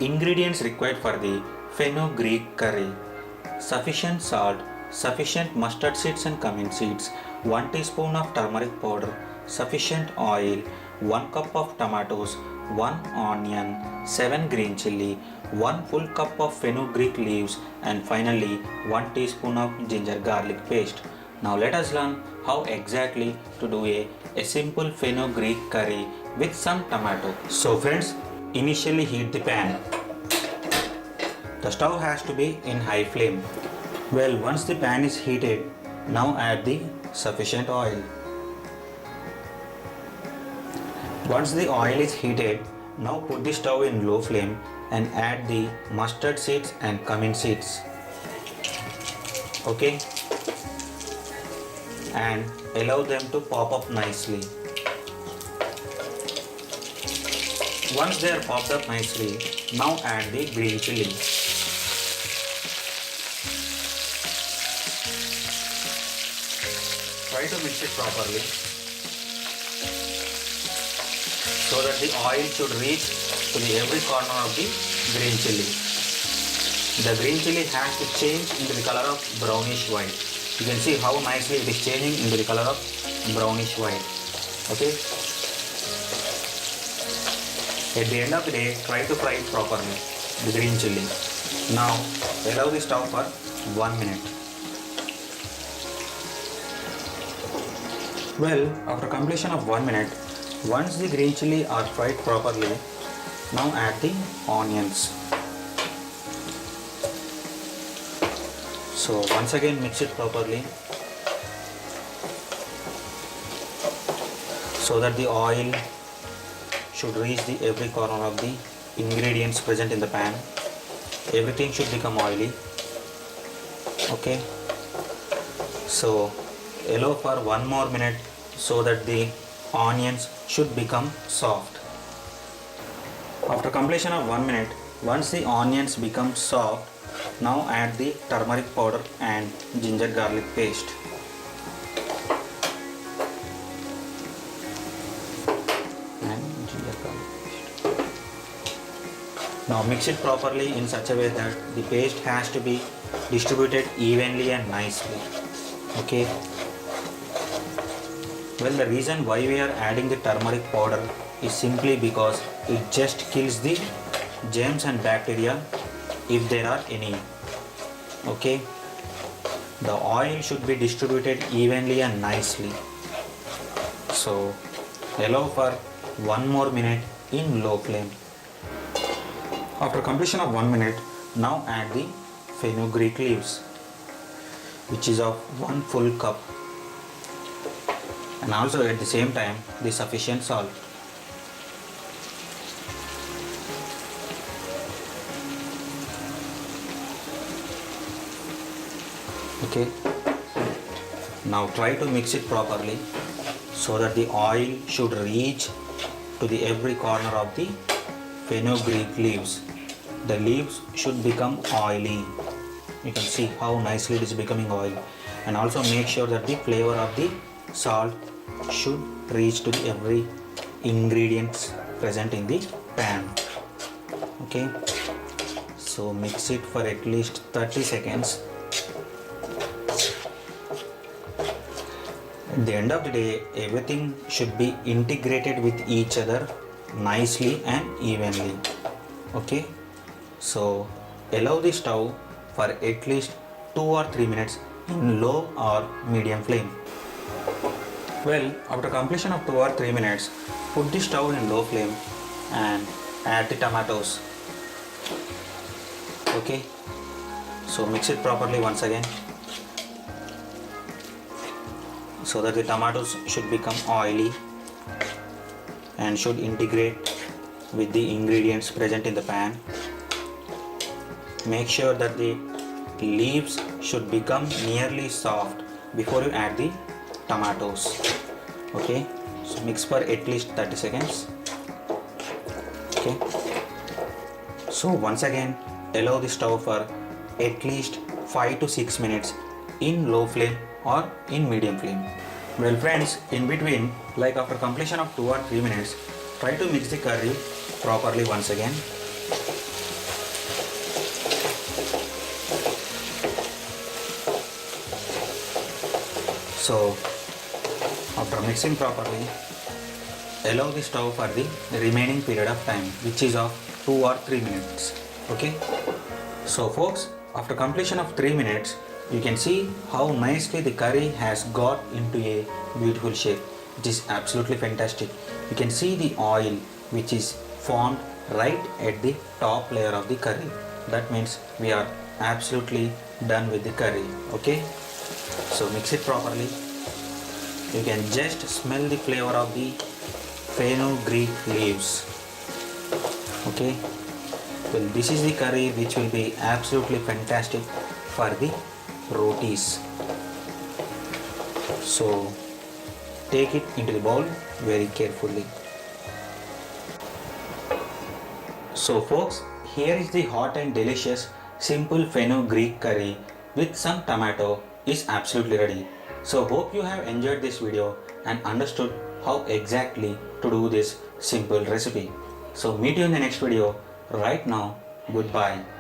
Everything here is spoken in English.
Ingredients required for the fenugreek curry: sufficient salt, sufficient mustard seeds and cumin seeds, 1 teaspoon of turmeric powder, sufficient oil, 1 cup of tomatoes, 1 onion, 7 green chilli, 1 full cup of fenugreek leaves, and finally 1 teaspoon of ginger garlic paste. Now let us learn how exactly to do a simple fenugreek curry with some tomato. So friends, initially heat the pan. The stove has to be in high flame. Well, once the pan is heated, now add the sufficient oil. Once the oil is heated, now put the stove in low flame and add the mustard seeds and cumin seeds. Okay? And allow them to pop up nicely. Once they are popped up nicely, now add the green chilli. Try to mix it properly so that the oil should reach to every corner of the green chilli. The green chilli has to change into the color of brownish white. You can see how nicely it is changing into the color of brownish white. Okay. At the end of the day, try to fry it properly, the green chilli. Now allow the stove for 1 minute. Well, after completion of 1 minute, once the green chilli are fried properly, now add the onions. So once again mix it properly so that the oil should reach every corner of the ingredients present in the pan. Everything should become oily. Okay. So allow for 1 more minute so that the onions should become soft. After completion of 1 minute, once the onions become soft, now add the turmeric powder and ginger garlic paste. Now mix it properly in such a way that the paste has to be distributed evenly and nicely. Okay. Well, the reason why we are adding the turmeric powder is simply because it just kills the germs and bacteria if there are any. Okay. The oil should be distributed evenly and nicely. So allow for 1 more minute in low flame. After completion of 1 minute, now add the fenugreek leaves, which is of 1 full cup, and also at the same time the sufficient salt. Okay. Now try to mix it properly so that the oil should reach to every corner of the fenugreek leaves. The leaves should become oily. You can see how nicely it is becoming oily. And also make sure that the flavor of the salt should reach to every ingredients present in the pan. Okay. So mix it for at least 30 seconds. At the end of the day, everything should be integrated with each other nicely and evenly. Okay. So allow the stove for at least 2 or 3 minutes in low or medium flame. Well, after completion of 2 or 3 minutes, put the stove in low flame and add the tomatoes. Okay. So mix it properly once again so that the tomatoes should become oily and should integrate with the ingredients present in the pan. Make sure that the leaves should become nearly soft before you add the tomatoes. Okay, so mix for at least 30 seconds. Okay, so once again allow the stove for at least 5 to 6 minutes in low flame or in medium flame. Well friends, in between, like after completion of 2 or 3 minutes, try to mix the curry properly once again. So after mixing properly, allow the stove for the remaining period of time, which is of 2 or 3 minutes. Okay. So folks, after completion of 3 minutes, you can see how nicely the curry has got into a beautiful shape. It is absolutely fantastic. You can see the oil which is formed right at the top layer of the curry. That means we are absolutely done with the curry. Okay. So mix it properly. You can just smell the flavor of the fenugreek leaves. Okay. Well, this is the curry which will be absolutely fantastic for the rotis. So take it into the bowl very carefully. So folks, here is the hot and delicious simple fenugreek curry with some tomato is absolutely ready. So hope you have enjoyed this video and understood how exactly to do this simple recipe. So meet you in the next video. Right now, goodbye.